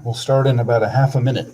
We'll start in about a half a minute.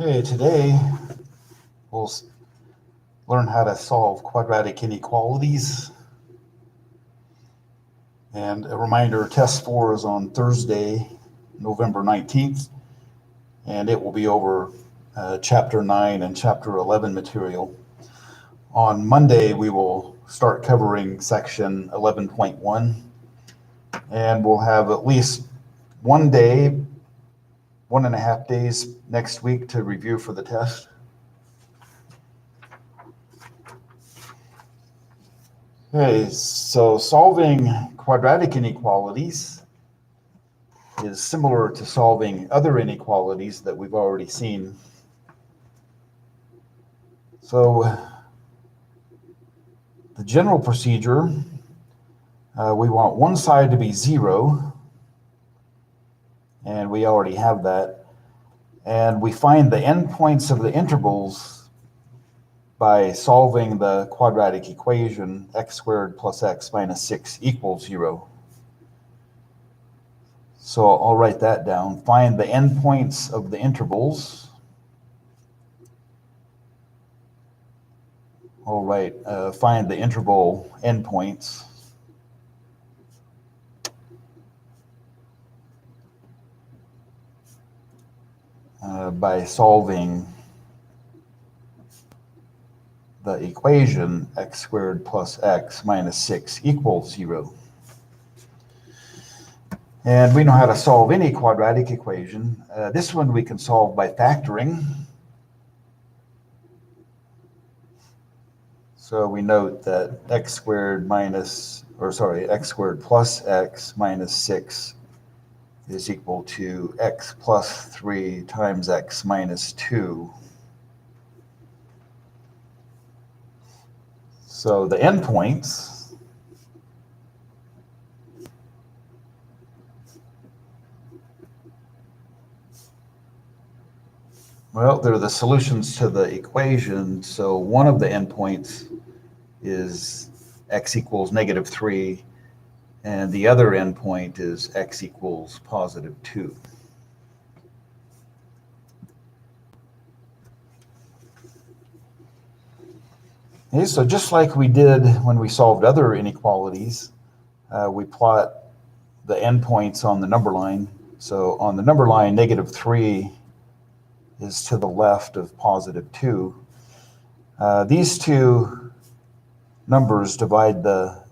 Okay, today we'll learn how to solve quadratic inequalities. And a reminder, test 4 is on Thursday, November 19th, and it will be over Chapter 9 and Chapter 11 material. On Monday, we will start covering Section 11.1, and we'll have at least 1 day, 1.5 days next week to review for the test. Okay, so solving quadratic inequalities is similar to solving other inequalities that we've already seen. So the general procedure, we want one side to be 0, and we already have that. And we find the endpoints of the intervals by solving the quadratic equation x squared plus x minus 6 equals 0. So I'll write that down. Find the endpoints of the intervals. I'll write find the interval endpoints. By solving the equation x squared plus x minus 6 equals 0. And we know how to solve any quadratic equation. This one we can solve by factoring. So we note that x squared plus x minus 6 is equal to x plus 3 times x minus 2. So the endpoints well, they're the solutions to the equation. So one of the endpoints is x equals -3, and the other endpoint is x equals +2. Okay, so just like we did when we solved other inequalities, we plot the endpoints on the number line. So on the number line, -3 is to the left of +2. These two numbers divide the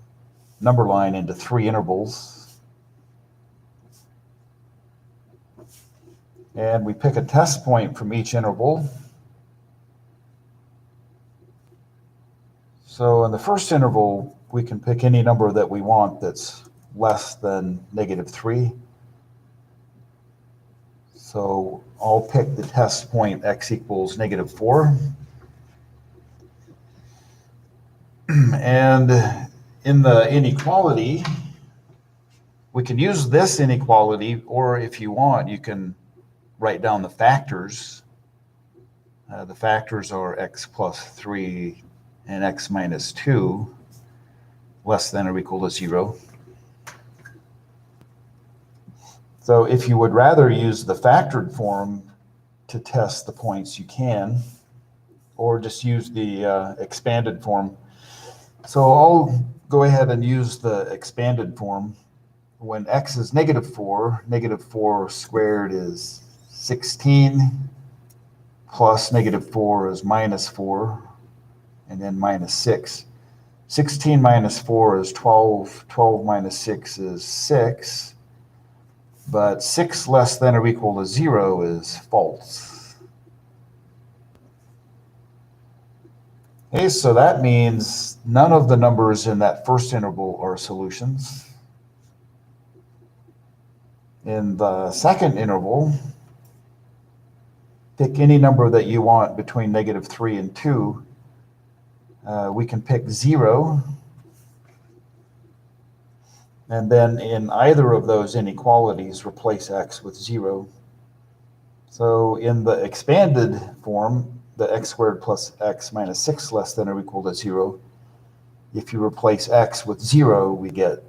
number line into 3 intervals. And we pick a test point from each interval. So in the first interval, we can pick any number that we want that's less than -3. So I'll pick the test point x equals -4. And in the inequality, we can use this inequality, or if you want, you can write down the factors. The factors are x plus 3 and x minus 2 less than or equal to 0. So if you would rather use the factored form to test the points, you can, or just use the expanded form. So I'll go ahead and use the expanded form. When x is -4, -4 squared is 16, plus -4 is -4, and then -6. 16 minus 4 is 12, 12 minus 6 is 6, but 6 less than or equal to 0 is false. Okay, so that means none of the numbers in that first interval are solutions. In the second interval, pick any number that you want between -3 and 2. We can pick 0. And then in either of those inequalities, replace x with 0. So in the expanded form, the x squared plus x minus 6 less than or equal to 0, if you replace x with 0, we get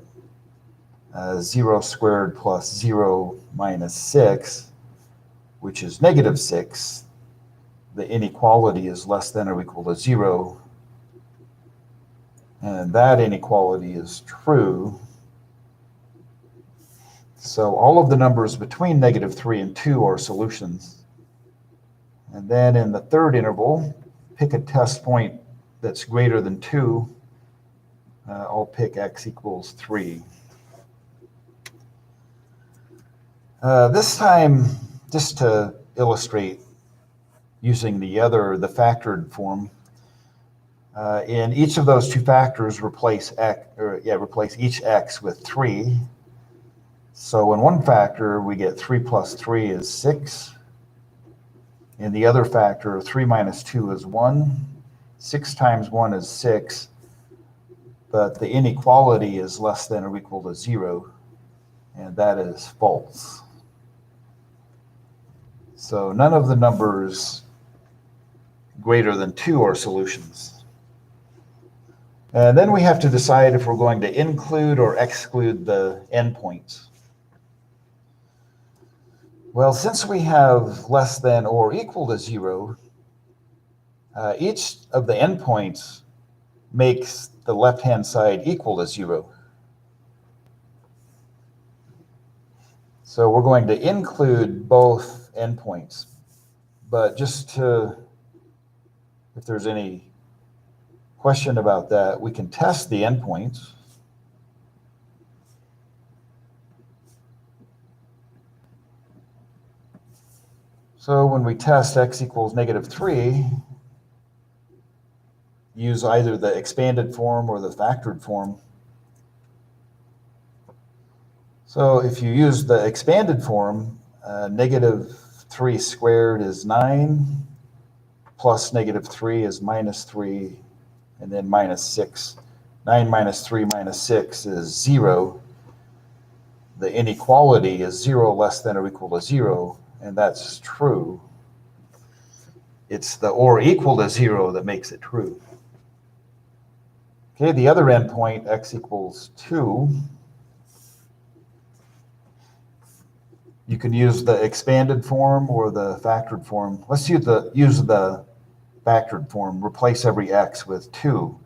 0 squared plus 0 minus 6, which is -6. The inequality is less than or equal to 0. And that inequality is true. So all of the numbers between -3 and 2 are solutions. And then in the third interval, pick a test point that's greater than 2. I'll pick x equals 3. This time, just to illustrate using the factored form, in each of those two factors, replace each x with 3. So in one factor, we get 3 plus 3 is 6. In the other factor, 3 minus 2 is 1. 6 times 1 is 6. But the inequality is less than or equal to 0. And that is false. So none of the numbers greater than 2 are solutions. And then we have to decide if we're going to include or exclude the endpoints. Well, since we have less than or equal to 0, each of the endpoints makes the left-hand side equal to 0. So we're going to include both endpoints. But just to, if there's any question about that, we can test the endpoints. So when we test x equals -3, use either the expanded form or the factored form. So if you use the expanded form, -3 squared is 9, plus -3 is -3, and then -6. 9 minus 3 minus 6 is 0. The inequality is 0 less than or equal to 0, and that's true. It's the or equal to 0 that makes it true. Okay, the other endpoint, x equals 2. You can use the expanded form or the factored form. Let's use the factored form. Replace every x with 2.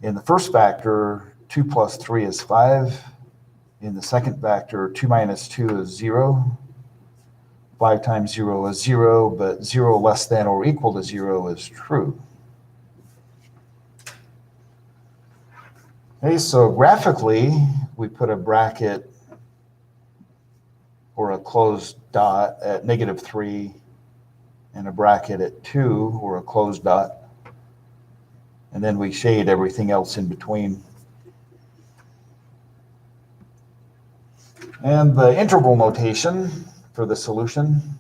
In the first factor, 2 plus 3 is 5. In the second factor, 2 minus 2 is 0. 5 times 0 is 0, but 0 less than or equal to 0 is true. Okay, so graphically, we put a bracket or a closed dot at -3 and a bracket at 2 or a closed dot. And then we shade everything else in between. And the interval notation for the solution.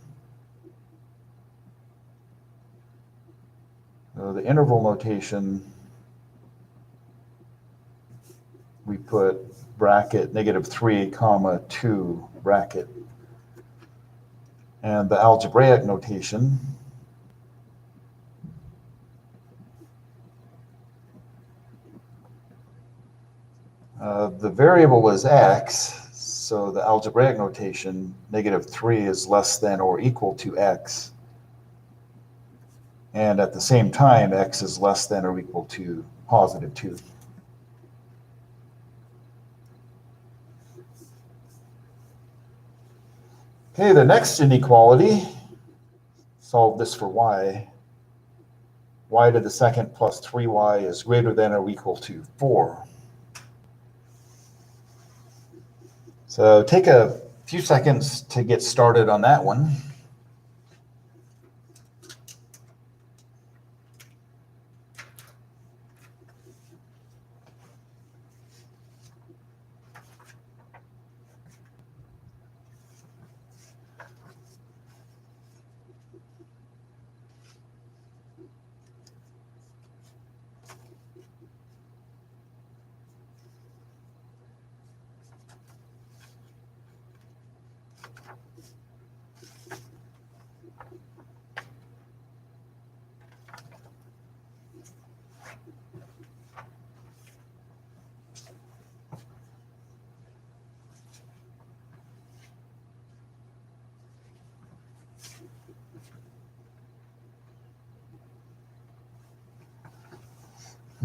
So the interval notation, we put bracket -3 comma 2 bracket. And the algebraic notation, the variable is x, so the algebraic notation, -3 is less than or equal to x. And at the same time, x is less than or equal to +2. Okay, the next inequality, solve this for y. Y to the second plus 3y is greater than or equal to 4. So take a few seconds to get started on that one.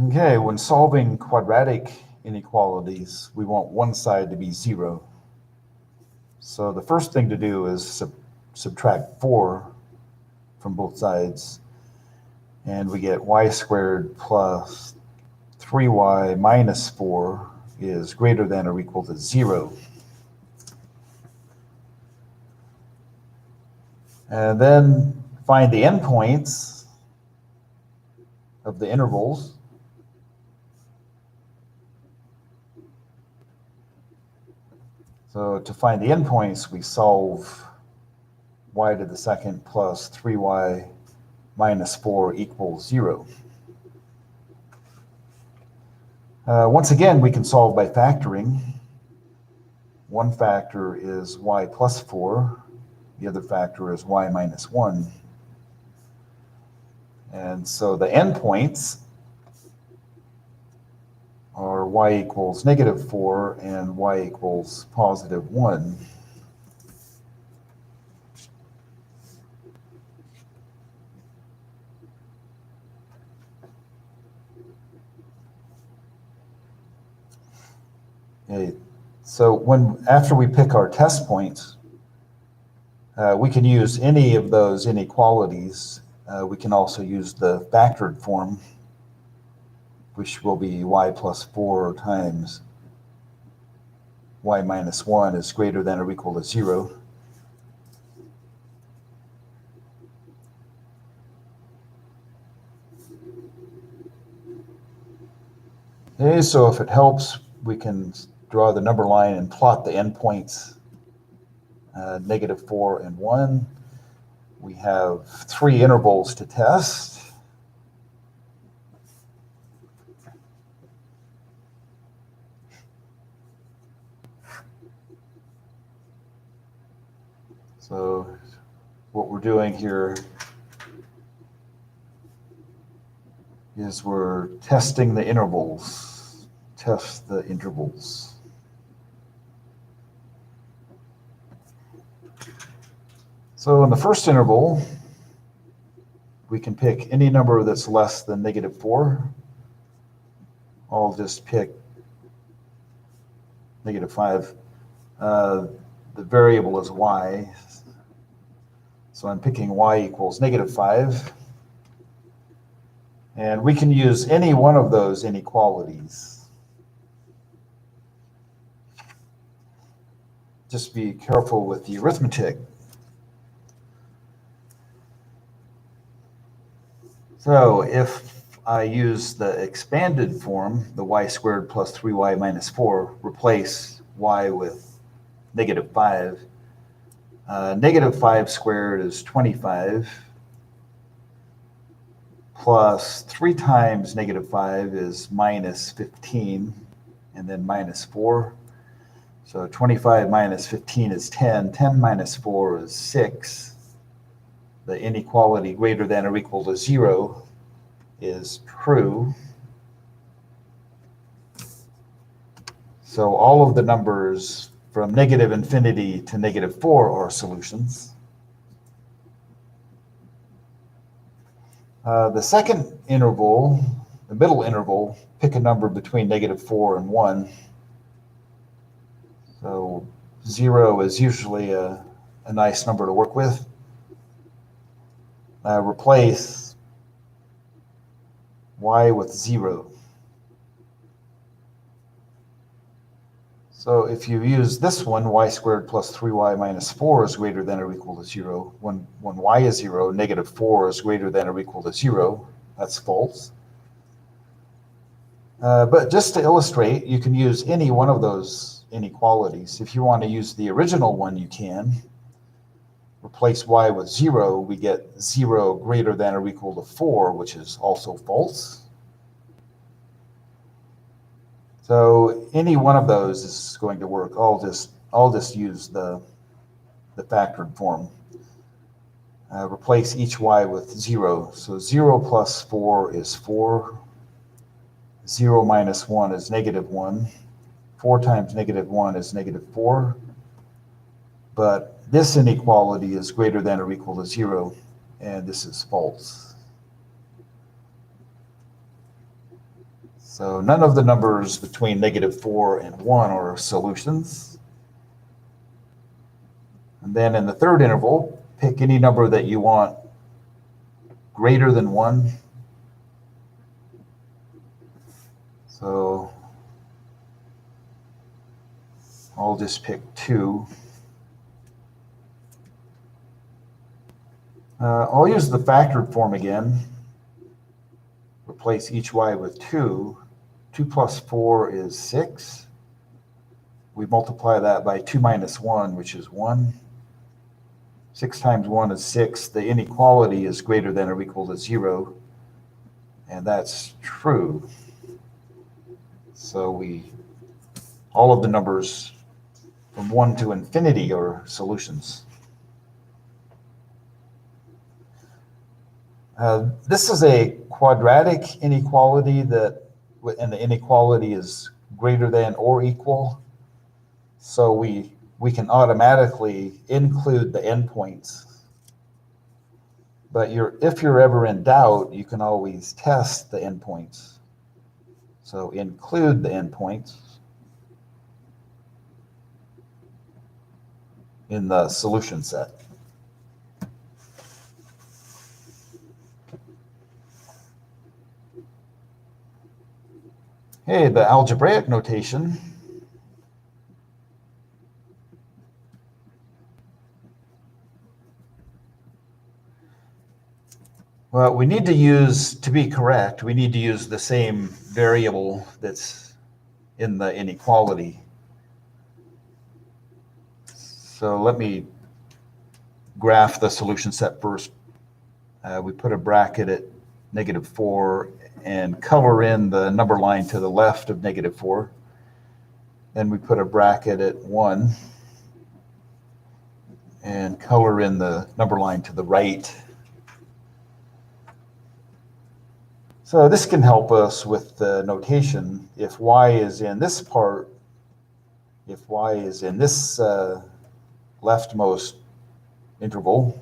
Okay, when solving quadratic inequalities, we want one side to be 0. So the first thing to do is subtract 4 from both sides, and we get y squared plus 3y minus 4 is greater than or equal to 0. And then find the endpoints of the intervals. So to find the endpoints, we solve y to the second plus 3y minus 4 equals 0. Once again, we can solve by factoring. One factor is y plus 4. The other factor is y minus 1. And so the endpoints are y equals negative 4 and y equals positive 1. Okay. So after we pick our test points, we can use any of those inequalities. We can also use the factored form, which will be y plus 4 times y minus 1 is greater than or equal to 0. Okay, so if it helps, we can draw the number line and plot the endpoints, negative 4 and 1. We have 3 intervals to test. So what we're doing here is we're testing the intervals. Test the intervals. So in the first interval, we can pick any number that's less than negative 4. I'll just pick negative 5. The variable is y. So I'm picking y equals negative 5. And we can use any one of those inequalities. Just be careful with the arithmetic. So if I use the expanded form, the y squared plus 3y minus 4, replace y with negative 5. Negative 5 squared is 25, plus 3 times negative 5 is minus 15, and then minus 4. So 25 minus 15 is 10. 10 minus 4 is 6. The inequality greater than or equal to 0 is true. So all of the numbers from negative infinity to negative 4 are solutions. The second interval, the middle interval, pick a number between negative 4 and 1. So 0 is usually a nice number to work with. Replace y with 0. So if you use this one, y squared plus 3y minus 4 is greater than or equal to 0. When y is 0, negative 4 is greater than or equal to 0. That's false. But just to illustrate, you can use any one of those inequalities. If you want to use the original one, you can. Replace y with 0, we get 0 greater than or equal to 4, which is also false. So any one of those is going to work. I'll just use the factored form. Replace each y with 0. So 0 plus 4 is 4. 0 minus 1 is negative 1. 4 times negative 1 is negative 4. But this inequality is greater than or equal to 0, and this is false. So none of the numbers between -4 and 1 are solutions. And then in the third interval, pick any number that you want greater than 1. So I'll just pick 2. I'll use the factored form again. Replace each y with 2. 2 plus 4 is 6. We multiply that by 2 minus 1, which is 1. 6 times 1 is 6. The inequality is greater than or equal to 0. And that's true. So all of the numbers from 1 to infinity are solutions. This is a quadratic inequality and the inequality is greater than or equal. So we can automatically include the endpoints. But if you're ever in doubt, you can always test the endpoints. So include the endpoints in the solution set. Hey, the algebraic notation. Well, to be correct, we need to use the same variable that's in the inequality. So let me graph the solution set first. We put a bracket at -4 and color in the number line to the left of -4. Then we put a bracket at 1 and color in the number line to the right. So this can help us with the notation. If y is in this part, if y is in this leftmost interval,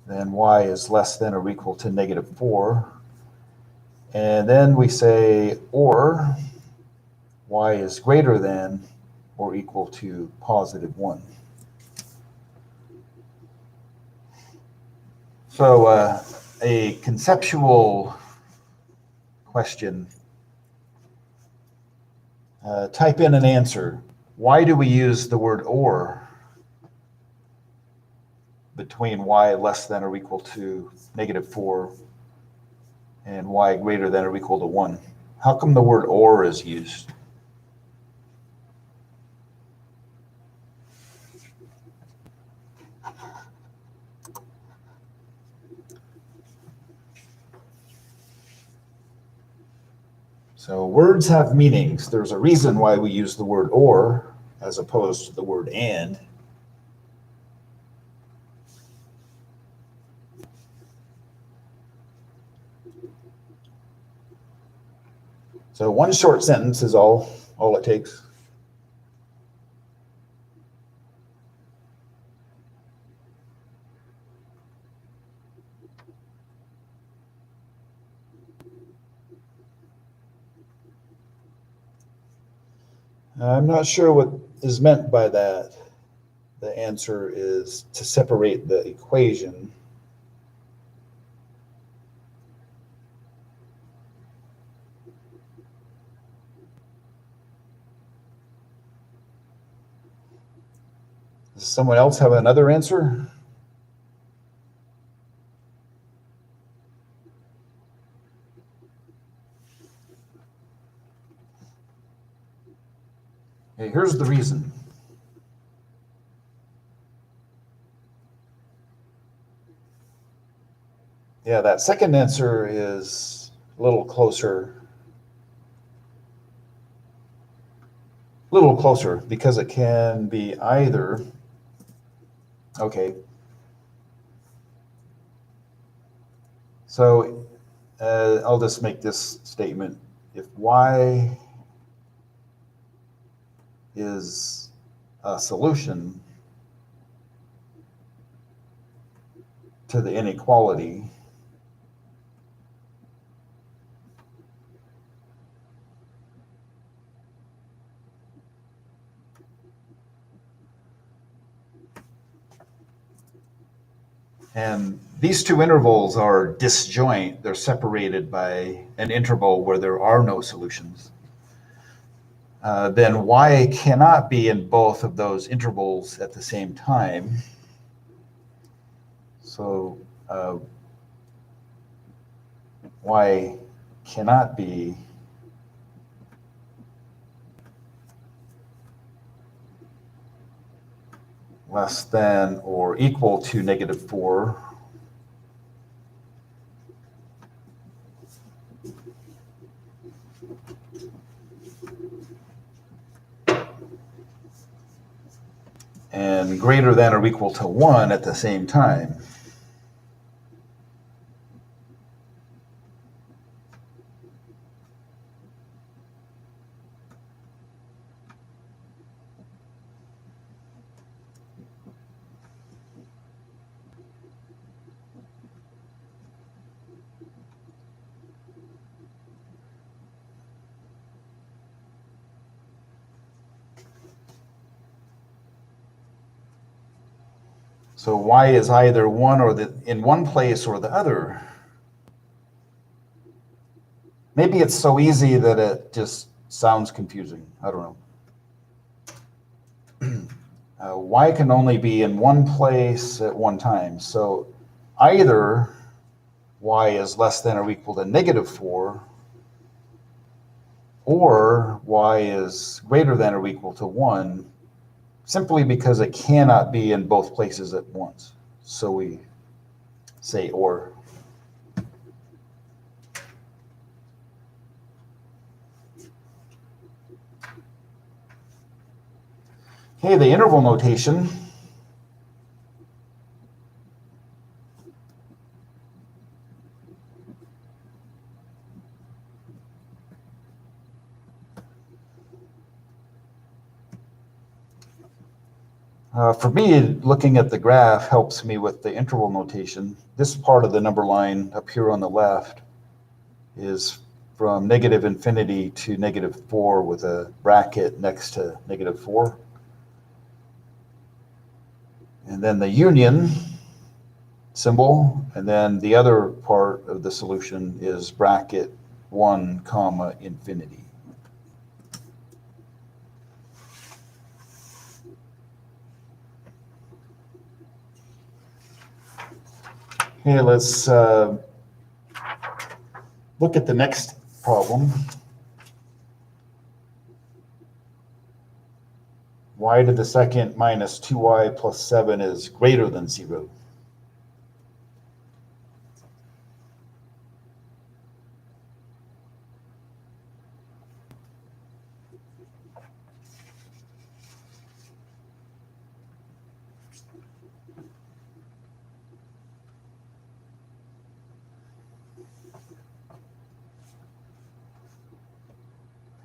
then y is less than or equal to -4. And then we say, or y is greater than or equal to +1. So a conceptual question. Type in an answer. Why do we use the word or between y less than or equal to -4 and y greater than or equal to 1? How come the word or is used? So words have meanings. There's a reason why we use the word or as opposed to the word and. So one short sentence is all it takes. I'm not sure what is meant by that. The answer is to separate the equation. Does someone else have another answer? Okay, here's the reason. Yeah, that second answer is a little closer. Because it can be either. Okay. So I'll just make this statement. If y is a solution to the inequality, And these two intervals are disjoint. They're separated by an interval where there are no solutions. Then y cannot be in both of those intervals at the same time. So y cannot be less than or equal to -4. And greater than or equal to 1 at the same time. So y is either one or in one place or the other. Maybe it's so easy that it just sounds confusing. I don't know. Y can only be in one place at one time. So either y is less than or equal to -4, or y is greater than or equal to 1, simply because it cannot be in both places at once. So we say or. Okay, the interval notation. For me, looking at the graph helps me with the interval notation. This part of the number line up here on the left is from -infinity to -4 with a bracket next to -4. And then the union symbol, and then the other part of the solution is bracket 1, comma, infinity. Okay, let's look at the next problem. Y to the second minus 2y plus 7 is greater than 0.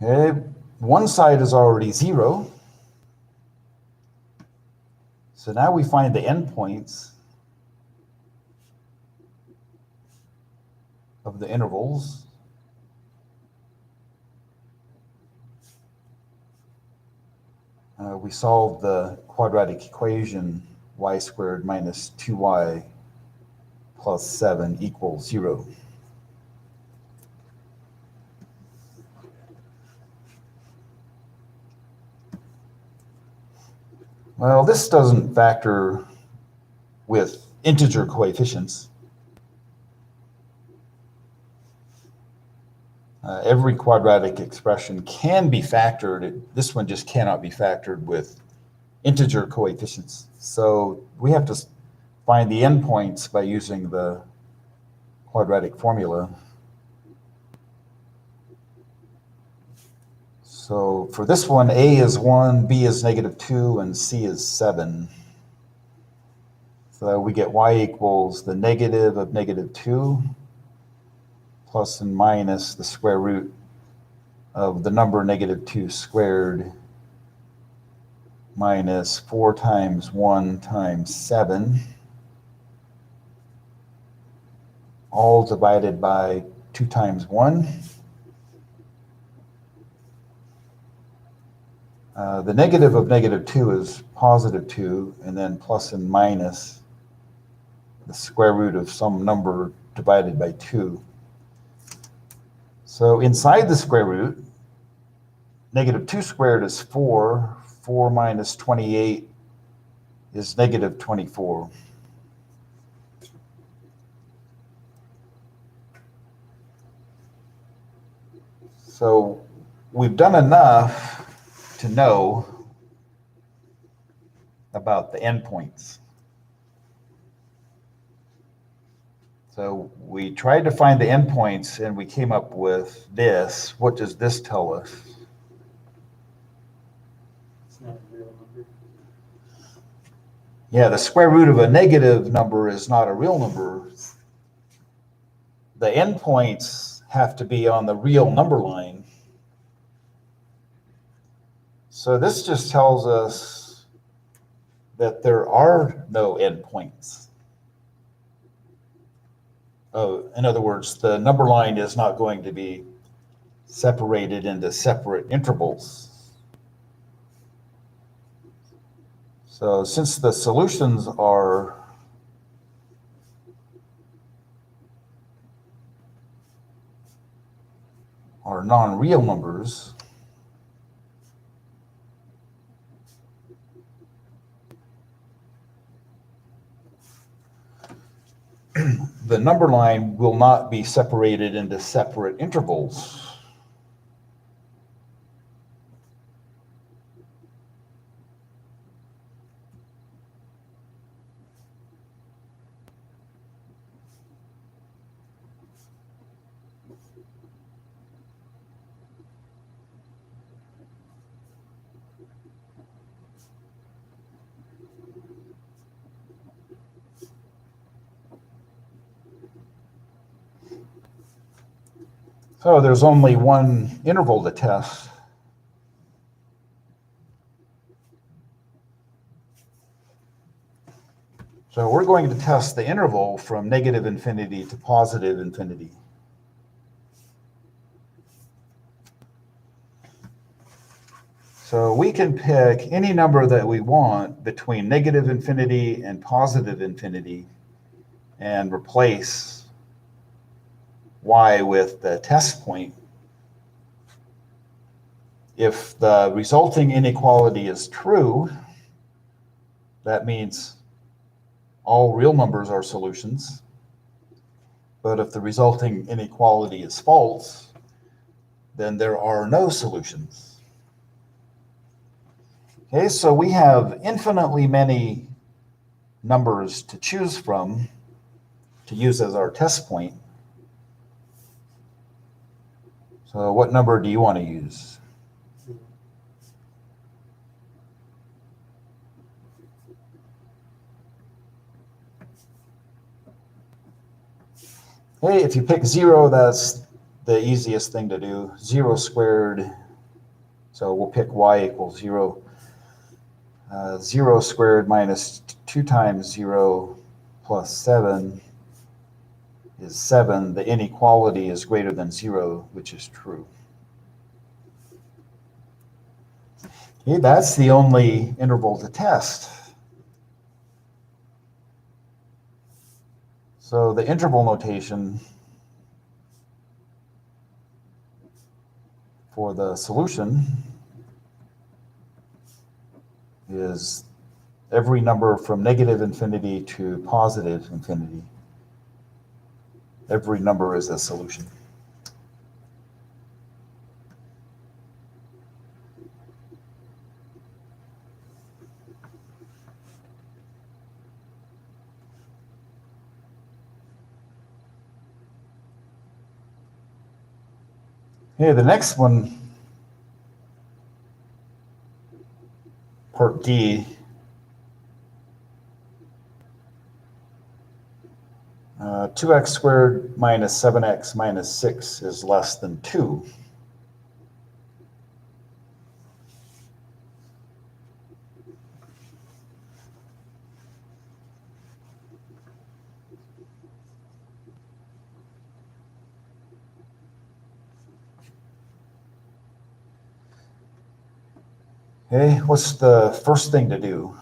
Okay, one side is already 0. So now we find the endpoints of the intervals. We solve the quadratic equation y squared minus 2y plus 7 equals 0. Well, this doesn't factor with integer coefficients. Every quadratic expression can be factored. This one just cannot be factored with integer coefficients. So we have to find the endpoints by using the quadratic formula. So for this one, A is 1, B is -2, and C is 7. So we get y equals the negative of -2 plus and minus the square root of the number -2 squared minus 4 times 1 times 7, all divided by 2 times 1. The negative of -2 is +2, and then plus and minus the square root of some number divided by 2. So inside the square root, negative 2 squared is 4. 4 minus 28 is negative 24. So we've done enough to know about the endpoints. So we tried to find the endpoints and we came up with this. What does this tell us? It's not a real number. Yeah, the square root of a negative number is not a real number. The endpoints have to be on the real number line. So this just tells us that there are no endpoints. Oh, in other words, the number line is not going to be separated into separate intervals. So since the solutions are non-real numbers, the number line will not be separated into separate intervals. So there's only one interval to test. So we're going to test the interval from negative infinity to positive infinity. So we can pick any number that we want between negative infinity and positive infinity and replace y with the test point. If the resulting inequality is true, that means all real numbers are solutions. But if the resulting inequality is false, then there are no solutions. Okay, so we have infinitely many numbers to choose from to use as our test point. So what number do you want to use? Hey, if you pick 0, that's the easiest thing to do. 0 squared, so we'll pick y equals 0. 0 squared minus 2 times 0 plus 7 is 7. The inequality is greater than 0, which is true. Okay, that's the only interval to test. So the interval notation for the solution is every number from negative infinity to positive infinity. Every number is a solution. Okay, the next one, part D, 2x squared minus 7x minus 6 is less than 2. Okay, what's the first thing to do?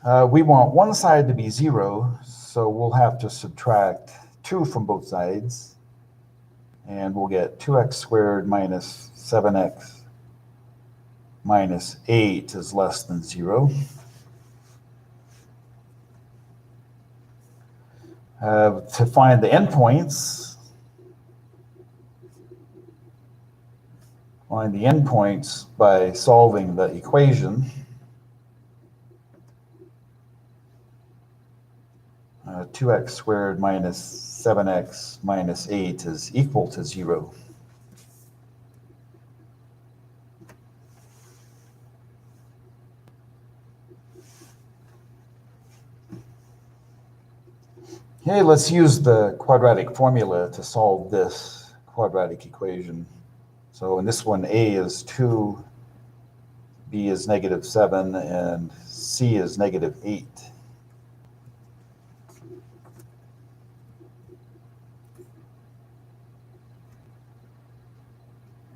We want one side to be 0, so we'll have to subtract 2 from both sides. And we'll get 2x squared minus 7x minus 8 is less than 0. To find the endpoints, by solving the equation. 2x squared minus 7x minus 8 is equal to 0. Okay, let's use the quadratic formula to solve this quadratic equation. So in this one, a is 2, b is negative 7, and c is negative 8.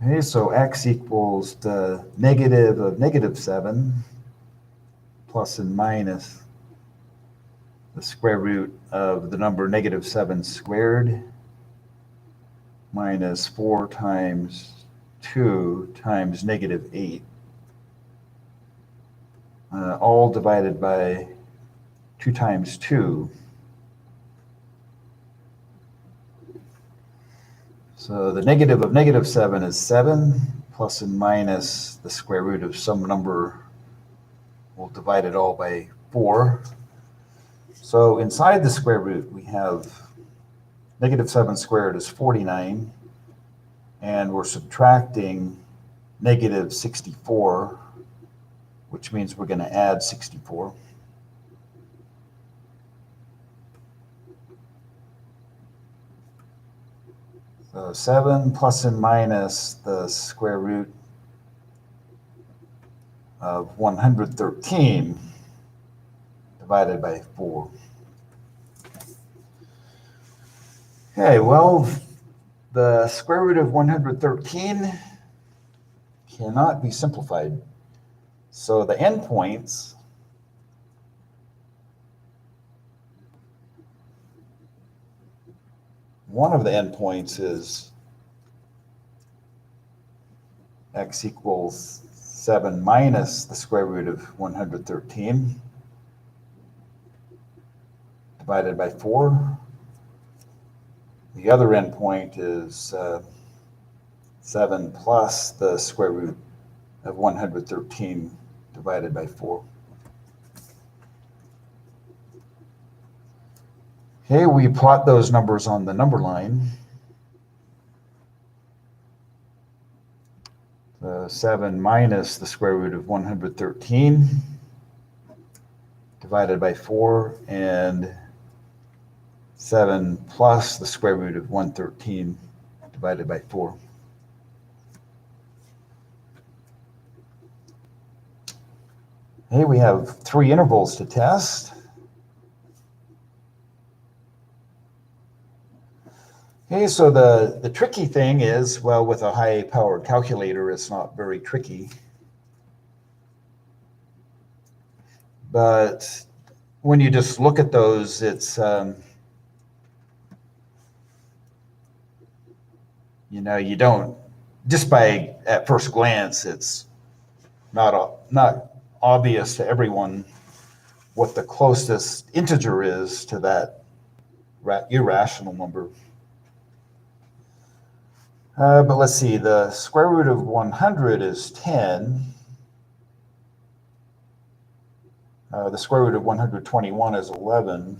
Okay, so x equals the negative of negative 7 plus and minus the square root of the number negative 7 squared minus 4 times 2 times negative 8, all divided by 2 times 2. So the negative of negative 7 is 7, plus and minus the square root of some number. We'll divide it all by 4. So inside the square root, we have negative 7 squared is 49, and we're subtracting negative 64, which means we're going to add 64. So 7 plus and minus the square root of 113 divided by 4. Okay, well, the square root of 113 cannot be simplified. So the endpoints one of the endpoints is x equals 7 minus the square root of 113 divided by 4. The other endpoint is 7 plus the square root of 113 divided by 4. Okay, we plot those numbers on the number line. 7 minus the square root of 113 divided by 4, and 7 plus the square root of 113 divided by 4. Okay, we have 3 intervals to test. Okay, so the tricky thing is, well, with a high-powered calculator, it's not very tricky. But when you just look at those, it's, you don't, just by at first glance, it's not obvious to everyone what the closest integer is to that irrational number. But let's see, the square root of 100 is 10. The square root of 121 is 11.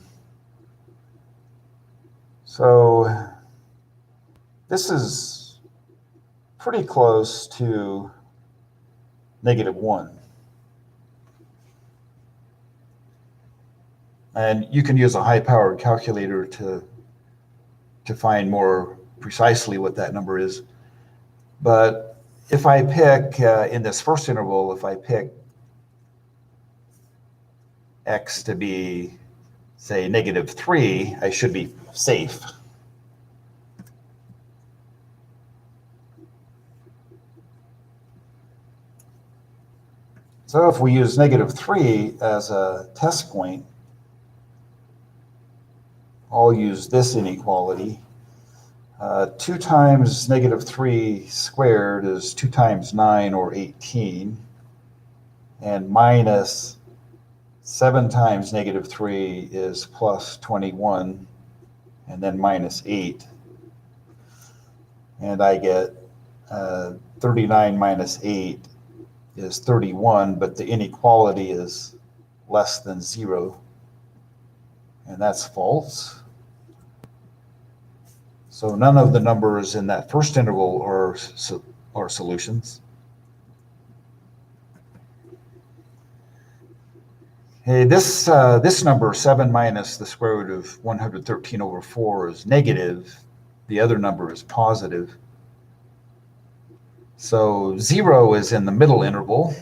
So this is pretty close to negative 1. And you can use a high-powered calculator to find more precisely what that number is. But if I pick, in this first interval, if I pick x to be, say, negative 3, I should be safe. So if we use -3 as a test point, I'll use this inequality. 2 times -3 squared is 2 times 9, or 18. And minus 7 times -3 is plus 21, and then minus 8. And I get 39 minus 8 is 31, but the inequality is less than 0. And that's false. So none of the numbers in that first interval are solutions. Hey, this number, 7 minus the square root of 113 over 4, is negative. The other number is positive. So 0 is in the middle interval.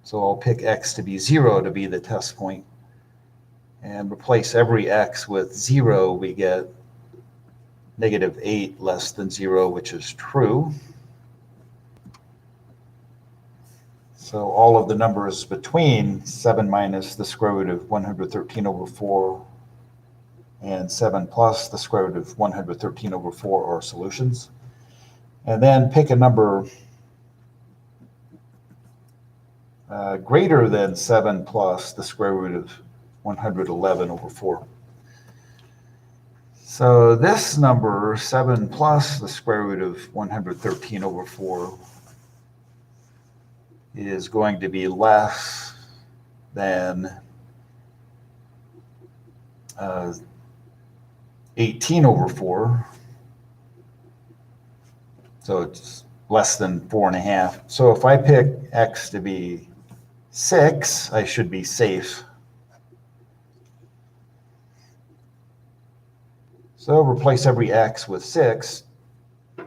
So I'll pick x to be 0 to be the test point. And replace every x with 0, we get -8 less than 0, which is true. So all of the numbers between 7 minus the square root of 113 over 4 and 7 plus the square root of 113 over 4 are solutions. And then pick a number greater than 7 plus the square root of 111 over 4. So this number, 7 plus the square root of 113 over 4, is going to be less than 18 over 4. So it's less than 4.5. So if I pick x to be 6, I should be safe. So replace every x with 6.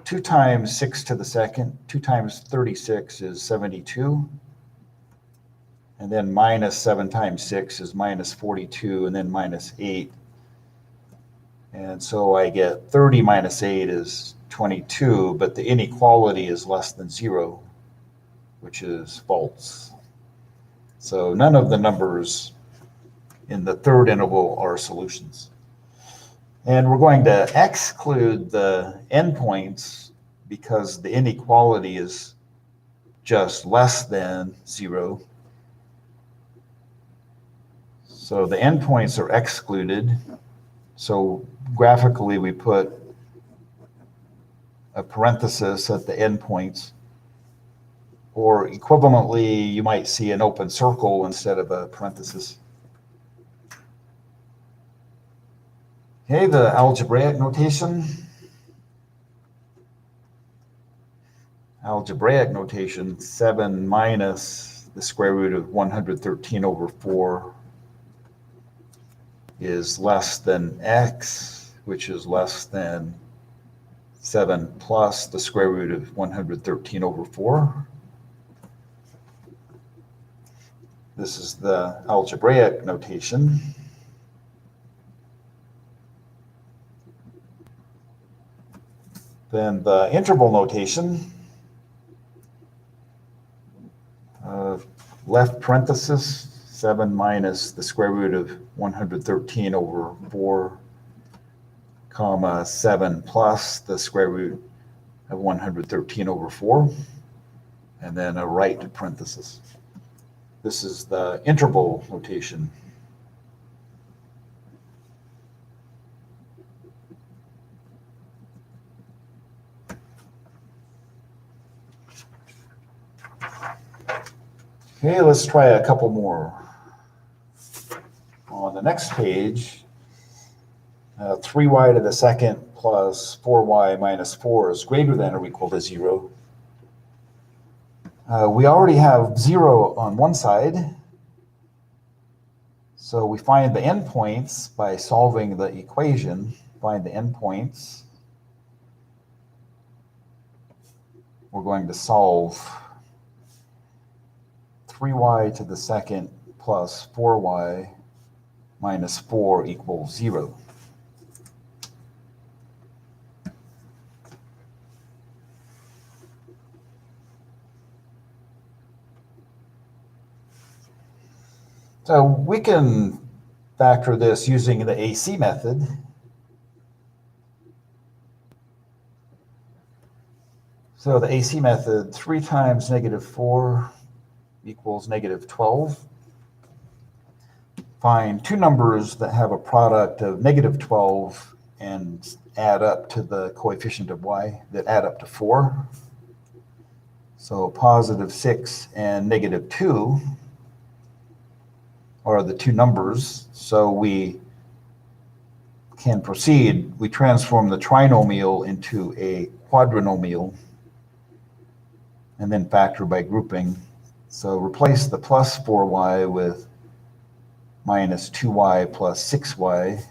2 times 6 to the second, 2 times 36 is 72. And then minus 7 times 6 is minus 42, and then minus 8. And so I get 30 minus 8 is 22, but the inequality is less than 0, which is false. So none of the numbers in the third interval are solutions. And we're going to exclude the endpoints because the inequality is just less than 0. So the endpoints are excluded. So graphically, we put a parenthesis at the endpoints, or equivalently, you might see an open circle instead of a parenthesis. Okay, the algebraic notation. Algebraic notation, 7 minus the square root of 113 over 4 is less than x, which is less than 7 plus the square root of 113 over 4. This is the algebraic notation. Then the interval notation, left parenthesis, 7 minus the square root of 113 over 4, comma, 7 plus the square root of 113 over 4, and then a right parenthesis. This is the interval notation. Okay, let's try a couple more. On the next page, 3y to the second plus 4y minus 4 is greater than or equal to 0. We already have 0 on one side, so we find the endpoints by solving the equation. Find the endpoints. We're going to solve 3y to the second plus 4y minus 4 equals 0. So we can factor this using the AC method. So the AC method, 3 times -4 equals -12. Find two numbers that have a product of -12 and add up to the coefficient of y that add up to 4. So +6 and -2 are the two numbers. So we can proceed. We transform the trinomial into a quadrinomial and then factor by grouping. So replace the plus 4y with minus 2y plus 6y.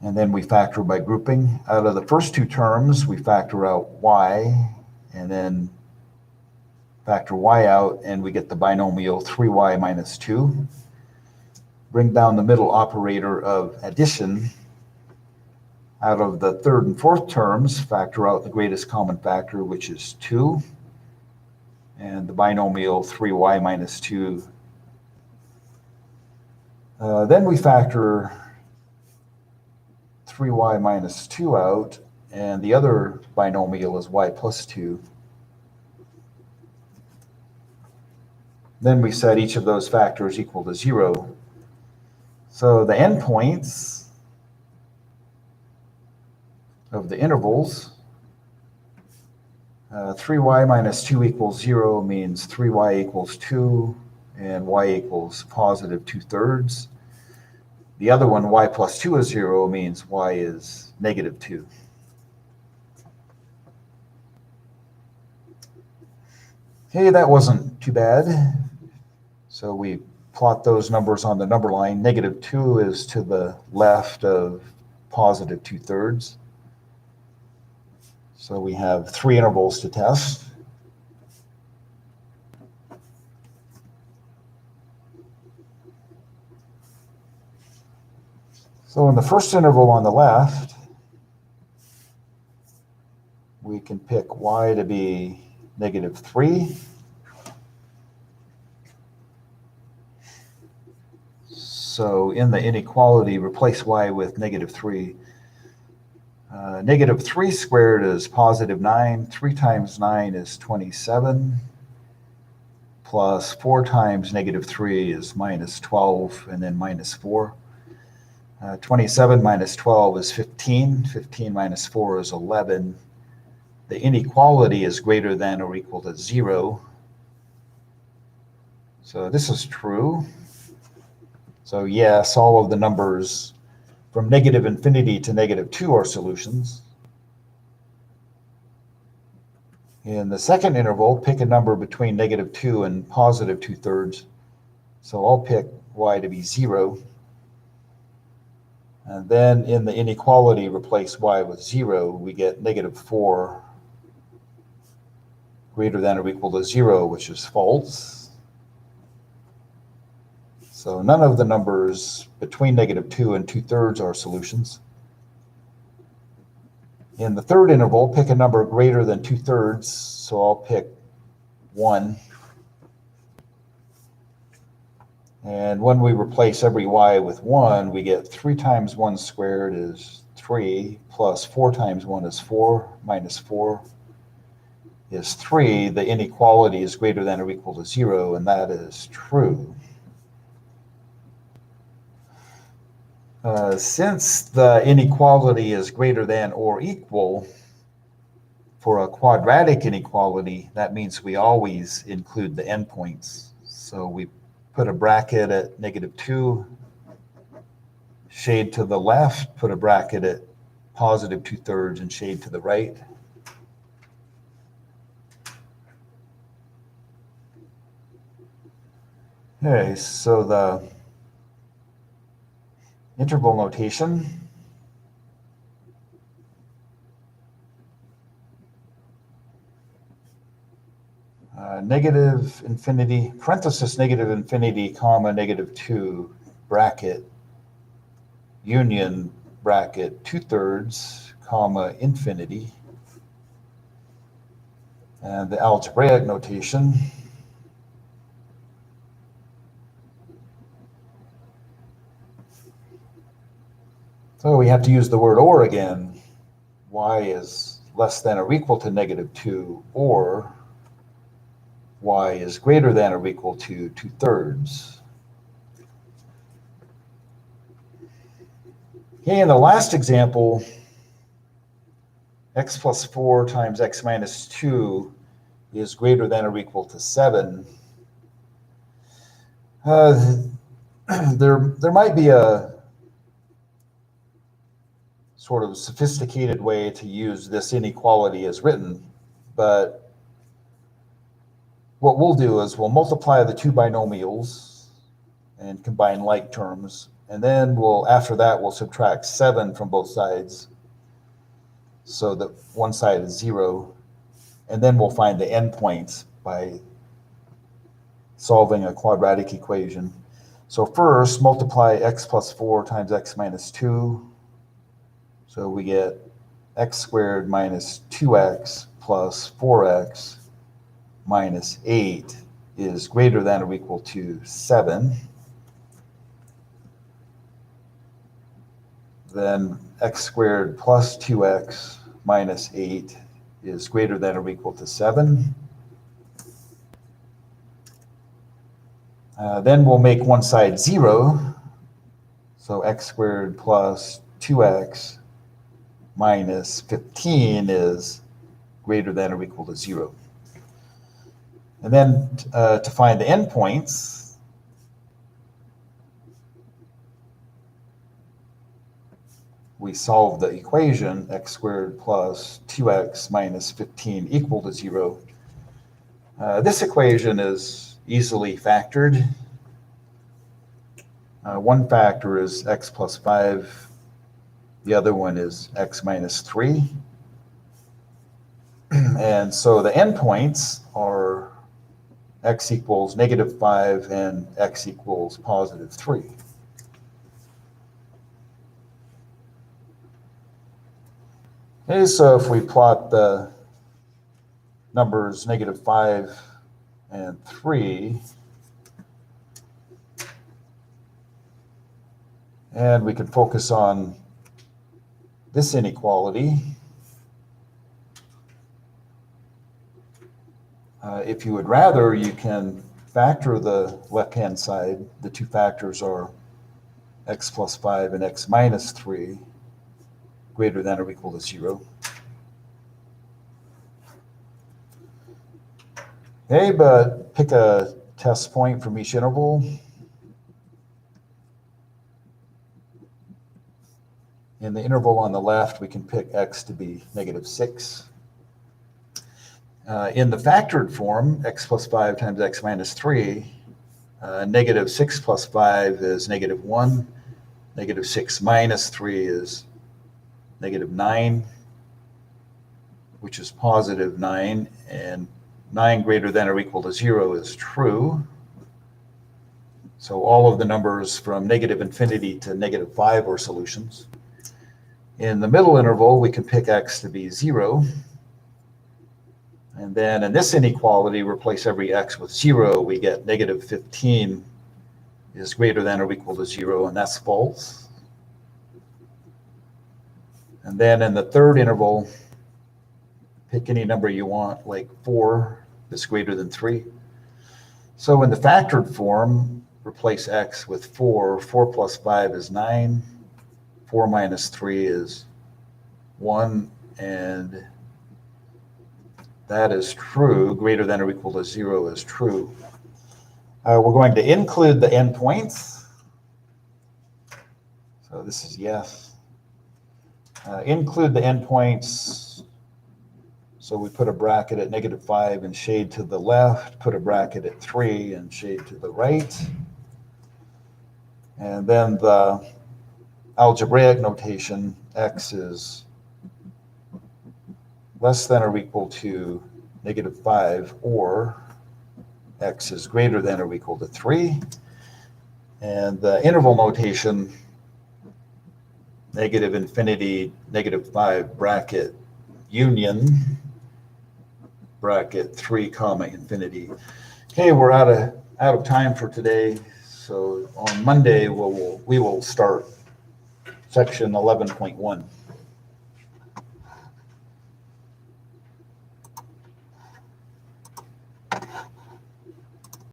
And then we factor by grouping. Out of the first two terms, we factor out y, and then factor y out, and we get the binomial 3y minus 2. Bring down the middle operator of addition. Out of the third and fourth terms, factor out the greatest common factor, which is 2, and the binomial 3y minus 2. Then we factor 3y minus 2 out, and the other binomial is y plus 2. Then we set each of those factors equal to 0. So the endpoints of the intervals, 3y minus 2 equals 0 means 3y equals 2, and y equals positive 2/3. The other one, y plus 2 is 0, means y is negative 2. Okay, that wasn't too bad. So we plot those numbers on the number line. -2 is to the left of positive 2/3. So we have 3 intervals to test. So in the first interval on the left, we can pick y to be -3. So in the inequality, replace y with -3. -3 squared is +9. 3 times 9 is 27. Plus 4 times -3 is -12, and then -4. 27 minus 12 is 15. 15 minus 4 is 11. The inequality is greater than or equal to 0. So this is true. So yes, all of the numbers from -infinity to -2 are solutions. In the second interval, pick a number between -2 and positive 2/3. So I'll pick y to be 0. And then in the inequality, replace y with 0. We get -4 greater than or equal to 0, which is false. So none of the numbers between -2 and 2/3 are solutions. In the third interval, pick a number greater than 2/3. So I'll pick 1. And when we replace every y with 1, we get 3 times 1 squared is 3, plus 4 times 1 is 4, minus 4 is 3. The inequality is greater than or equal to 0, and that is true. Since the inequality is greater than or equal for a quadratic inequality, that means we always include the endpoints. So we put a bracket at -2, shade to the left, put a bracket at positive 2/3, and shade to the right. Okay, so the interval notation. Negative infinity, parenthesis -infinity, comma, -2, bracket, union, bracket, 2/3, comma, infinity. And the algebraic notation. So we have to use the word or again. Y is less than or equal to -2, or Y is greater than or equal to 2/3. Okay, in the last example, x plus 4 times x minus 2 is greater than or equal to 7. There might be a sort of sophisticated way to use this inequality as written, but what we'll do is we'll multiply the two binomials and combine like terms, and then after that we'll subtract 7 from both sides so that one side is 0, and then we'll find the endpoints by solving a quadratic equation. So first, multiply x plus 4 times x minus 2. So we get x squared minus 2x plus 4x minus 8 is greater than or equal to 7. Then x squared plus 2x minus 8 is greater than or equal to 7. Then we'll make one side 0. So x squared plus 2x minus 15 is greater than or equal to 0. And then to find the endpoints, we solve the equation x squared plus 2x minus 15 equal to 0. This equation is easily factored. One factor is x plus 5. The other one is x minus 3. And so the endpoints are x equals -5 and x equals +3. Okay, so if we plot the numbers -5 and 3, and we can focus on this inequality. If you would rather, you can factor the left-hand side. The two factors are x plus 5 and x minus 3, greater than or equal to 0. Okay, but pick a test point from each interval. In the interval on the left, we can pick x to be -6. In the factored form, x plus 5 times x minus 3, -6 plus 5 is -1. -6 minus 3 is -9, which is +9, and 9 greater than or equal to 0 is true. So all of the numbers from -infinity to -5 are solutions. In the middle interval, we can pick x to be 0. And then in this inequality, replace every x with 0. We get -15 is greater than or equal to 0, and that's false. And then in the third interval, pick any number you want, like 4 is greater than 3. So in the factored form, replace x with 4. 4 plus 5 is 9. 4 minus 3 is 1, and that is true. Greater than or equal to 0 is true. We're going to include the endpoints. So this is yes. Include the endpoints. So we put a bracket at -5 and shade to the left, put a bracket at 3 and shade to the right. And then the algebraic notation, x is less than or equal to -5, or x is greater than or equal to 3. And the interval notation, -infinity, -5 bracket union, bracket 3 comma infinity. Okay, we're out of time for today. So on Monday, we will start section 11.1.